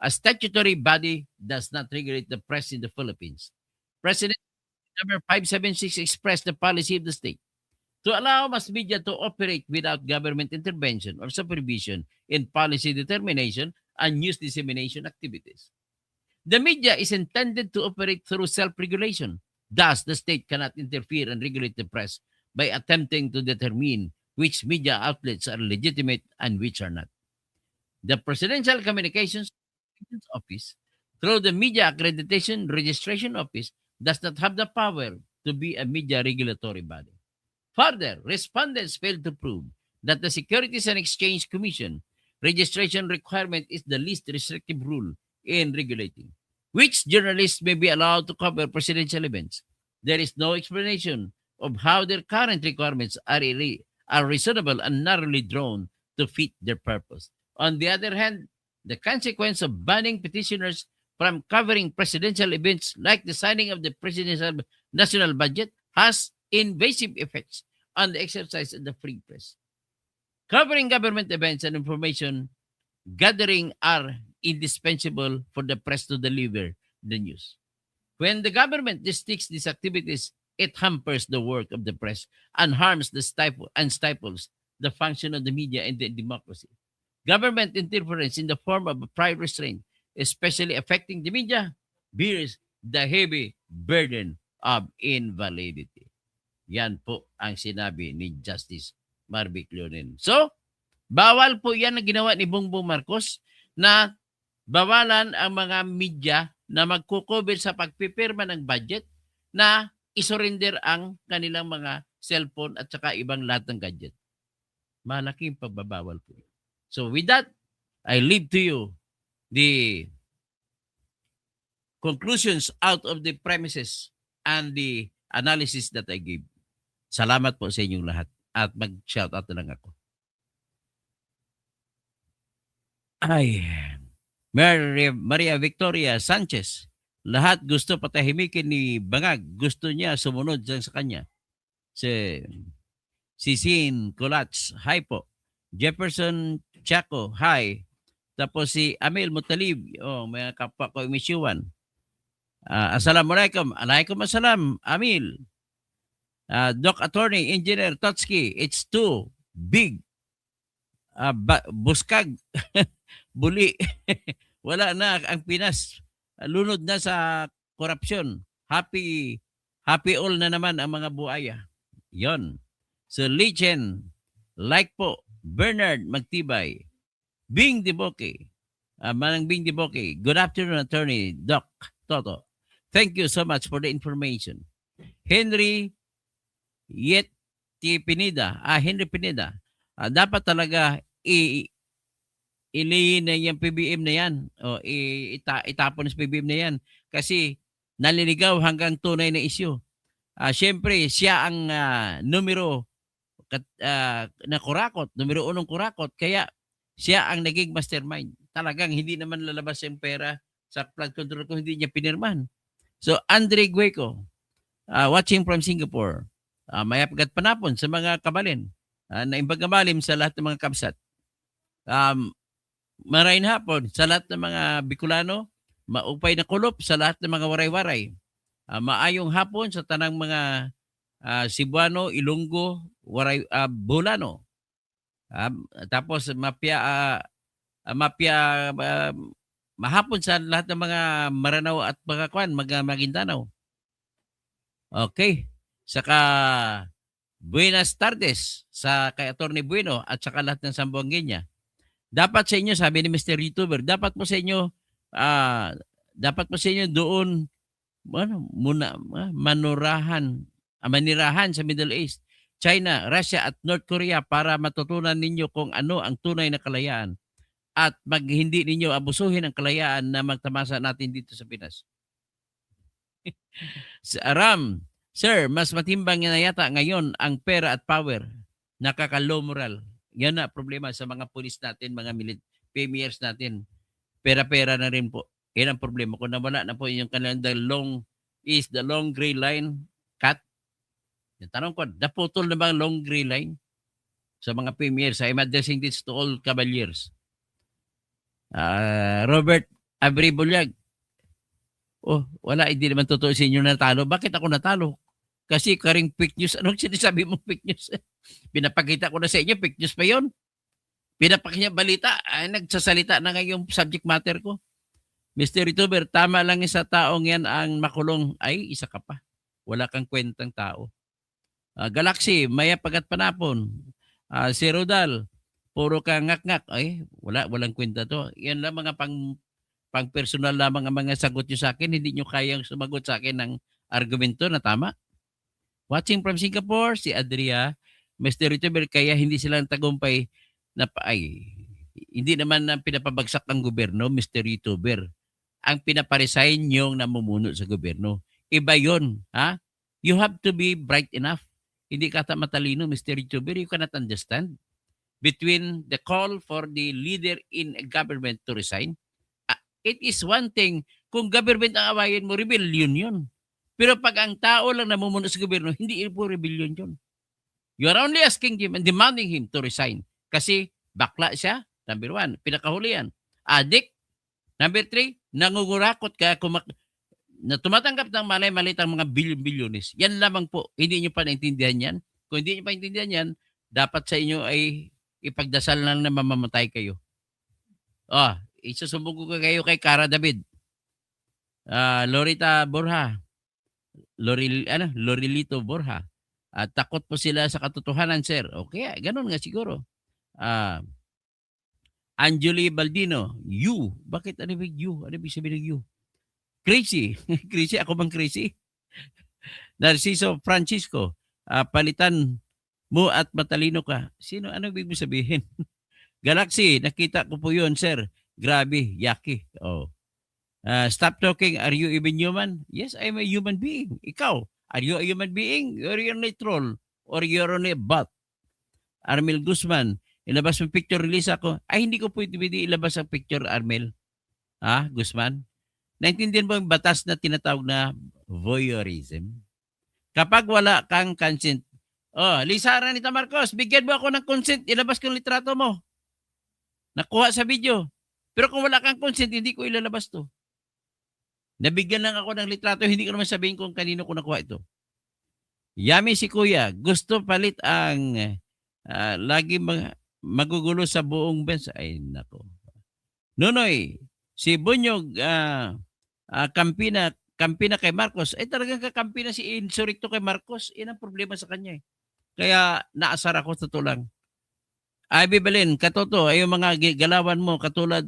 A statutory body does not regulate the press in the Philippines. President number 576 expressed the policy of the state to allow mass media to operate without government intervention or supervision in policy determination and news dissemination activities. The media is intended to operate through self-regulation. Thus, the state cannot interfere and regulate the press by attempting to determine which media outlets are legitimate and which are not. The Presidential Communications Office, through the Media Accreditation Registration Office, does not have the power to be a media regulatory body. Further, respondents failed to prove that the Securities and Exchange Commission registration requirement is the least restrictive rule in regulating which journalists may be allowed to cover presidential events. There is no explanation of how their current requirements are reasonable and narrowly drawn to fit their purpose. On the other hand, the consequence of banning petitioners from covering presidential events like the signing of the presidential national budget has invasive effects on the exercise of the free press. Covering government events and information gathering are indispensable for the press to deliver the news. When the government restricts these activities, it hampers the work of the press and harms the stifles the function of the media and the democracy. Government interference in the form of a prior restraint, especially affecting the media, bears the heavy burden of invalidity. Yan po ang sinabi ni Justice Marvic Leonen. So, bawal po yan na ginawa ni Bongbong Marcos na bawalan ang mga media na magkukover sa pagpipirma ng budget na isurrender ang kanilang mga cellphone at saka ibang lahat ng gadget. Malaking pagbabawal po. So with that, I leave to you the conclusions out of the premises and the analysis that I gave. Salamat po sa inyong lahat at mag-shout out na lang ako. Ay, Maria Victoria Sanchez, lahat gusto patahimikin ni Bangag. Gusto niya sumunod sa kanya. Si Sin Colats, hi po. Jefferson Chaco, hi. Tapos si Amel Mutalib, mga kapwa ko imisyuan. Assalamualaikum. Alaikum assalam, Amil. Doc Attorney, Engineer Totsky, it's too big. Buskag. Buli. Wala na ang Pinas. Lunod na sa korupsyon. Happy all na naman ang mga buaya. Yon. So, Lichen, like po, Bernard Magtibay, Bing Diboke, Manang Bing Diboke, good afternoon, Attorney Doc Toto. Thank you so much for the information. Henry Pineda, dapat talaga ilihin na yung PBM na yan o itapon sa PBM na yan kasi naliligaw hanggang tunay na issue. Siyempre, siya ang numero na kurakot, numero 1 kurakot, kaya siya ang naging mastermind. Talagang hindi naman lalabas yung pera sa flood control kung hindi niya pinirman. So, Andre Gueco, watching from Singapore, may apgat panapon sa mga kabalin na imbagamalim sa lahat ng mga kabsat. Marahin hapon sa lahat ng mga Bicolano, maupay na kulop sa lahat ng mga waray-waray. Maayong hapon sa tanang mga Cebuano, Ilonggo, Bolano. Tapos mahapon sa lahat ng mga Maranao at mga Maguindanao. Okay. Saka buenas tardes sa kay Attorney Bueno at saka lahat ng Sambuangueña. Dapat sa inyo, sabi ni Mr. YouTuber, dapat po sa inyo doon manirahan sa Middle East, China, Russia at North Korea para matutunan ninyo kung ano ang tunay na kalayaan at hindi ninyo abusuhin ang kalayaan na magtamasa natin dito sa Pinas. Ram, sir, mas matimbang na yata ngayon ang pera at power. Nakaka-low moral. Yan na problema sa mga pulis natin, mga PMERs natin. Pera-pera na rin po. Yan ang problema. Kung nawala na po yung kanilang the long gray line cut. Yung tanong ko, naputol na ba ang long gray line sa mga PMERs? I'm addressing this to all cavaliers. Robert Abribulyag. Oh, wala, hindi naman totoo sa inyo natalo. Bakit ako natalo? Kasi karing fake news. Anong sinasabi mo fake news? Pinapakita ko na sa inyo, fake news pa yun. Pinapakita balita, nagsasalita na ngayong subject matter ko. Mr. YouTuber, tama lang sa taong yan ang makulong. Ay, isa ka pa. Wala kang kwentang tao. Galaxy, maya pagat panapon. Si Rodal, puro ka ngak-ngak. Ay, walang kwenta to. Yan lang mga pang personal lamang ang mga sagot nyo sa akin. Hindi nyo kayang sumagot sa akin ng argumento na tama. Watching from Singapore, si Adria, Mr. YouTuber, kaya hindi sila tagumpay na hindi naman na pinapabagsak ang gobyerno, Mr. YouTuber. Ang pinaparesign yung namumuno sa gobyerno. Iba yun, ha? You have to be bright enough. Hindi ka matalino, Mr. YouTuber. You cannot understand between the call for the leader in a government to resign. It is one thing, kung government ang awayin mo, rebellion yun. Pero pag ang tao lang namumuno sa gobyerno, hindi po rebellion yun. You are only asking him and demanding him to resign. Kasi bakla siya, number 1, pinakahuli yan. Adik, number 3, nangungurakot ka na tumatanggap ng malay-malitang mga bilyon-bilyones. Yan lamang po. Hindi nyo pa naintindihan yan. Kung hindi nyo pa naintindihan yan, dapat sa inyo ay ipagdasal lang na mamamatay kayo. Isusumbong ko kayo kay Cara David. Lorita Borja. Lorilito Borja. Takot po sila sa katotohanan, sir. Okay, ganun nga siguro. Anjuli Baldino, you. Bakit ano big you? Ano ibig sabihin ng you? Crazy. Crazy? Ako bang crazy? Narciso Francisco, palitan mo at matalino ka. Sino? Ano ibig sabihin? Galaxy, nakita ko po yun, sir. Grabe, yaki. Stop talking. Are you even human? Yes, I'm a human being. Ikaw, are you a human being? Or you're a troll? Or you're on a bot? Armel Guzman, ilabas mo picture, release ako. Ay, hindi ko pwede ilabas ang picture, Armel. Guzman? Naintindihan mo yung batas na tinatawag na voyeurism? Kapag wala kang consent, Lisa Aranita Marcos, bigyan mo ako ng consent, ilabas ko yung litrato mo. Nakuha sa video. Pero kung wala kang consent, hindi ko ilalabas to. Nabigyan lang ako ng litrato, hindi ko naman sabihin kung kanino ko nakuha ito. Yami si Kuya, gusto palit ang lagi magugulo sa buong bansa. Ay, nako. Nonoy, si Bunyog, kampina kay Marcos. Ay, talagang kakampi na si Insurrecto kay Marcos. Yan ang problema sa kanya. Kaya naasar ako sa tulang. Ay, Bibelin, katoto, ay yung mga galawan mo, katulad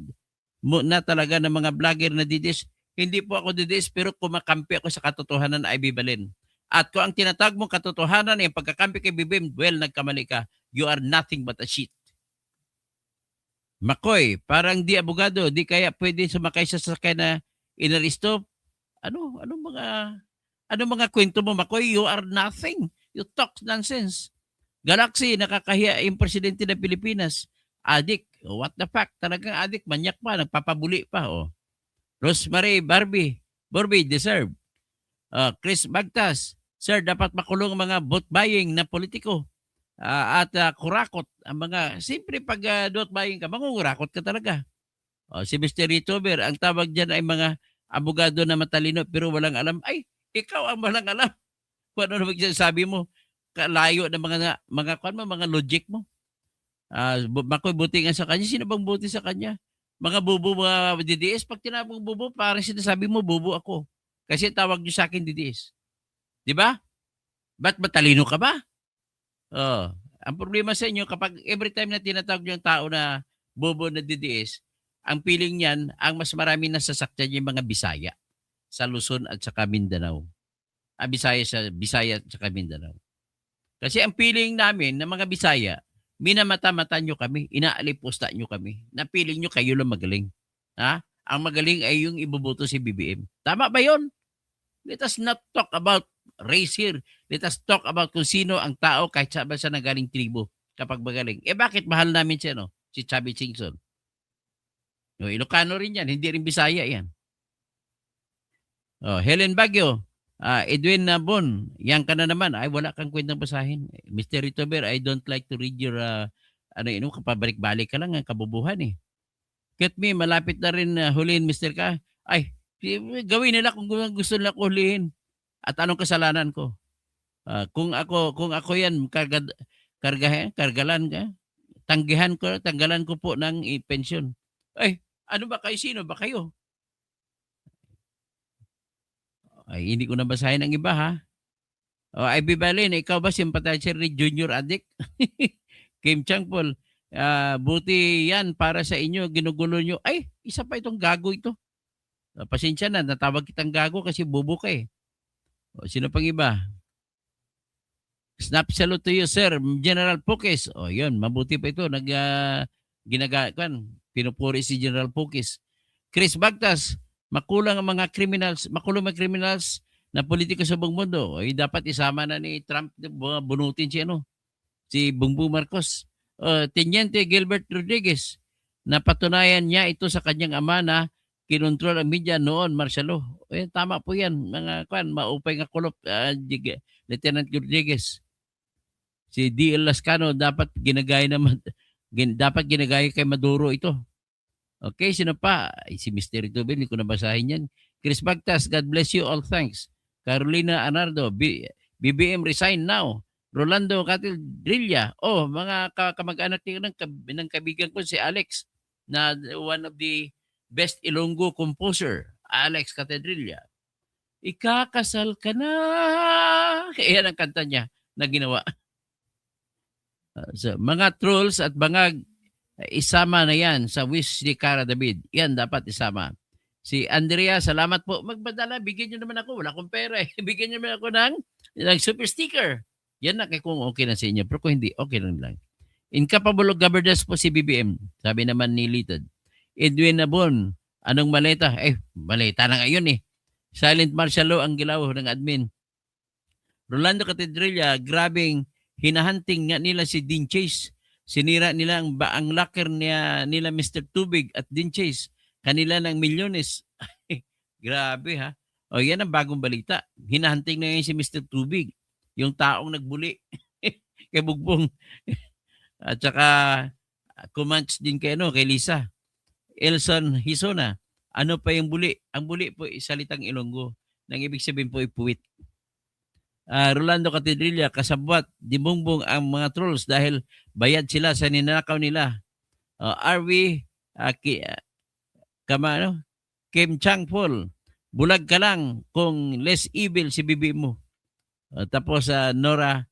mo na talaga ng mga vlogger na didis. Hindi po ako didis, pero kumakampi ako sa katotohanan, ay Bibelin. At kung ang tinatawag mong katotohanan ay pagkakampi kay Bibim, well, nagkamali ka. You are nothing but a shit. Makoy, parang di abogado, di kaya pwede sumakay sa sakay na inaristo. Ano mga kwento mo, Makoy? You are nothing. You talk nonsense. Galaxy, nakakahiya yung presidente ng Pilipinas. Adik, what the fuck? Talagang adik, manyak pa, nagpapabuli pa. Rosemary Barbie deserve. Chris Magtas, sir, dapat makulong mga vote buying na politiko. At kurakot ang mga, siyempre pag vote buying ka, mangungurakot ka talaga. Si Mr. YouTuber, ang tawag dyan ay mga abogado na matalino pero walang alam. Ay, ikaw ang walang alam. Kung ano naman sabi mo, kalayo ng mga logic mo. Makoy buti nga sa kanya. Sino bang buti sa kanya? Mga bubo, mga DDS, pag tinabong bubo, parang sinasabi mo, bubo ako. Kasi tawag niyo sa akin DDS. Di ba? Ba't matalino ka ba? Oh, ang problema sa inyo, kapag every time na tinatawag niyo ang tao na bobo na DDS, ang feeling niyan, ang mas marami nasasaktan yung mga Bisaya sa Luzon at saka Mindanao. Bisaya at saka Mindanao. Kasi ang feeling namin ng mga Bisaya, minamata-mata nyo kami, inaalipusta nyo kami, na feeling nyo kayo lang magaling. Ha? Ang magaling ay yung ibubuto si BBM. Tama ba yon? Let us not talk about race here. Let us talk about kung sino ang tao kahit saan ba siya nagaling tribo kapag magaling. Bakit mahal namin siya, no? Si Chubby Singson. No, Ilocano rin yan, hindi rin Bisaya yan. Helen Baguio, Edwin Nabon, yan ka na naman. Ay, wala kang kwentang basahin. Mr. Ritober, I don't like to read your, kapabalik-balik ka lang, ang kabubuhan eh. Get me, malapit na rin hulihin, Mr. Ka. Ay, gawin nila kung gusto nila ko hulihin. At anong kasalanan ko? Kung ako yan, kargalan ka, tanggalan ko po ng pensyon. Ay, ano ba kayo? Sino ba kayo? Ay, hindi ko nabasahin ang iba, ha? Ay, Bibalin, ikaw ba sympathizer ni Junior Addict? Kim Changpol, buti yan para sa inyo, ginugulo nyo. Ay, isa pa itong gago ito. Pasensya na, natawag kitang gago kasi bubo ka eh. Sino pang iba? Snap salute to you, sir. General Pukis. Yun, mabuti pa ito. Pinupuri si General Pukis. Chris Bagtas, makulang ang mga criminals na politiko sa buong mundo. Dapat isama na ni Trump, bunutin si Bongbong Marcos. Teniente Gilbert Rodriguez, napatunayan niya ito sa kanyang ama na kinontrol ang media noon, martial law. Tama po yan, mga maupay nga kulop, Lieutenant Rodriguez. Si D.L. Lascano, dapat ginagaya kay Maduro ito. Okay, sino pa? Si Mr. Tubin, hindi ko nabasahin yan. Chris Bagtas, God bless you all, thanks. Carolina Anardo, BBM resign now. Rolando Catildrilla, mga kamag-anak ng kaibigan ko si Alex, na one of the best Ilonggo composer, Alex Catildrilla. Ikakasal ka na. Yan ang kanta niya na ginawa. So, mga trolls at bangag, isama na yan sa wish ni Cara David. Yan dapat isama. Si Andrea, salamat po. Magbadala, bigyan nyo naman ako. Wala akong pera eh. Bigyan nyo naman ako ng super sticker. Yan na kung okay na sa inyo. Pero kung hindi, okay lang. Incapable of governance po si BBM. Sabi naman ni Litod. Edwin Nabon, anong maleta? Maleta na ngayon eh. Silent martial law ang gilaw ng admin. Rolando Catedrilla, grabing hinahunting nga nila si Dean Chase. Sinira nila ang locker nila Mr. Tubig at Dean Chase. Kanila ng milyones. Grabe ha. Yan ang bagong balita. Hinahunting na ngayon si Mr. Tubig. Yung taong nagbuli kay Bugbong. At saka kumants din kay Lisa. Elson Hisona. Ano pa yung buli? Ang buli po salitang Ilonggo. Nang ibig sabihin po ipuwit. Rolando Catedrilla, kasabwat, dibumbong ang mga trolls dahil bayad sila sa ninakaw nila. RV, Kim Changpol, bulag ka lang kung less evil si bibi mo. Tapos Nora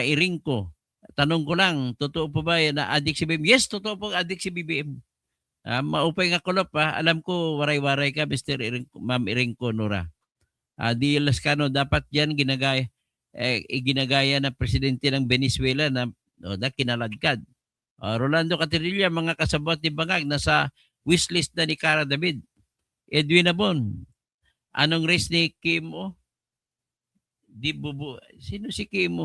Irinco, tanong ko lang, totoo po ba na adik si BBM? Yes, totoo po adik si BBM. Maupay nga kulop ha. Alam ko waray-waray ka, Ma'am Irinco, Nora. D. Lascano, dapat yan ginagaya na presidente ng Venezuela na kinaladkad. Rolando Catedrilla, mga kasabot ni Bangag, nasa wishlist na ni Cara David. Edwin Nabon, anong race ni Kim? Sino si Kim?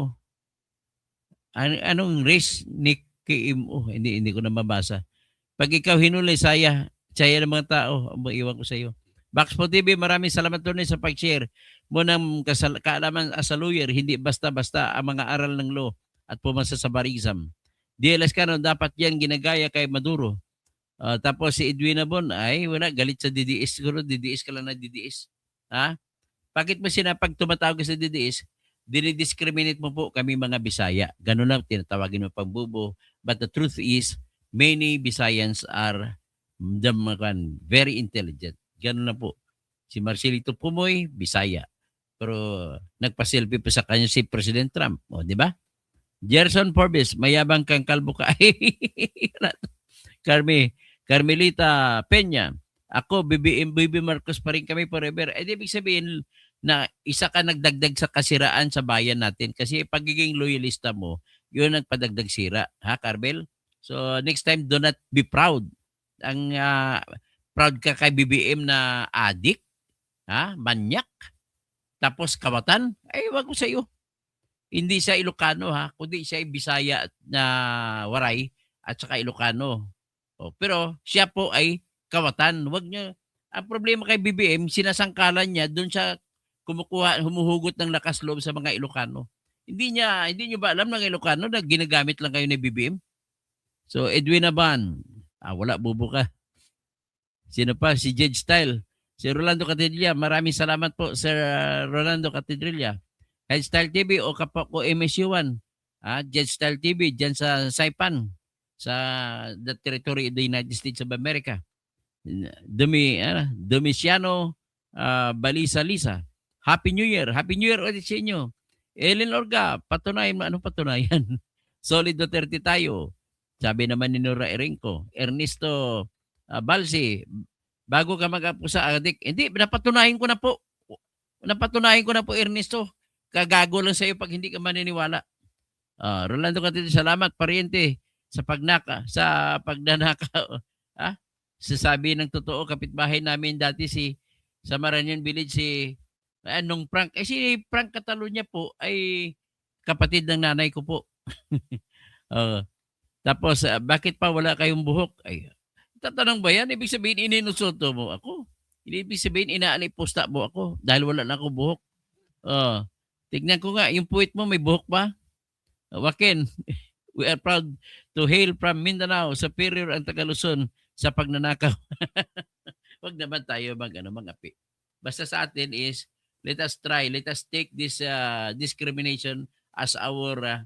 Anong race ni Kim? Hindi ko na mabasa. Pag ikaw hinuli, saya ng mga tao, iwan ko sa iyo. Baxpo TV, maraming salamat doon sa pag-share mo ng kaalaman as a lawyer, hindi basta-basta ang mga aral ng law at pumasa sa barism. DLS Canon, dapat yan ginagaya kay Maduro. Tapos si Edwina Bon, ay wala, galit sa DDS. Siguro DDS ka lang na DDS. Ha? Bakit mo pag tumatawag ka sa DDS, dinidiscriminate mo po kami mga Bisaya. Ganun lang, tinatawagin mo pang bubo. But the truth is, many Bisayans are very intelligent. Ganun na po. Si Marcelito Pumoy, Bisaya. Pero nagpa-selfie pa sa kanya si President Trump. O, di ba? Gerson Forbes, mayabang kang kalbo ka. Carmelita Peña, ako, BBM Marcos pa rin kami forever. Ibig sabihin na isa ka nagdagdag sa kasiraan sa bayan natin kasi pagiging loyalista mo, yun ang padagdag sira. Ha, Carmel? So, next time, do not be proud. Ang proud ka kay BBM na adik, ha, manyak, tapos kawatan, ay wag ko sa iyo. Hindi siya Ilocano, ha, kundi siya ay Bisaya na Waray at saka Ilocano. Pero siya po ay kawatan. Wag niya. Ang problema kay BBM, sinasangkalan niya doon siya humuhugot ng lakas loob sa mga Ilocano. Hindi niyo ba alam ng Ilocano na ginagamit lang kayo ni BBM? So, Edwina Ban, wala, bubo ka. Sino pa? Si Judge Style. Si Rolando Catedrilla. Maraming salamat po, Sir Rolando Catedrilla. Judge Style TV o kapwa ko MSU1. Judge Style TV dyan sa Saipan, sa the territory of the United States of America. Domiciano Balisa Lisa. Happy New Year. Happy New Year ulit sa inyo. Ellen Orga, patunayan mo. Anong patunayan? Solid Duterte tayo. Sabi naman ni Nora Erenco. Ernesto Balsi, bago ka mag-apo sa adik. Hindi, napatunayan ko na po. Napatunayan ko na po, Ernesto. Kagago lang sa iyo pag hindi ka maniniwala. Rolando Catedral, salamat, pariente, sa pagnanaka. Sasabi ng totoo, kapitbahay namin dati sa Maranian Village, nung Frank. Si Frank Catalunya po ay kapatid ng nanay ko po. Tapos, bakit pa wala kayong buhok? Ay, tatanong ba yan? Ibig sabihin, ininusoto mo ako. Ibig sabihin, inaaniposta mo ako dahil wala na ako buhok. Tignan ko nga, yung puwit mo may buhok ba? Waken, we are proud to hail from Mindanao, superior ang Tagaluzon sa pagnanakaw. Wag naman tayo mag-api. Basta sa atin is, let us take this discrimination as our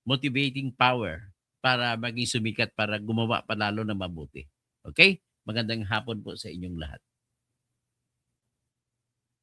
motivating power para maging sumikat, para gumawa palalo ng mabuti. Okay? Magandang hapon po sa inyong lahat.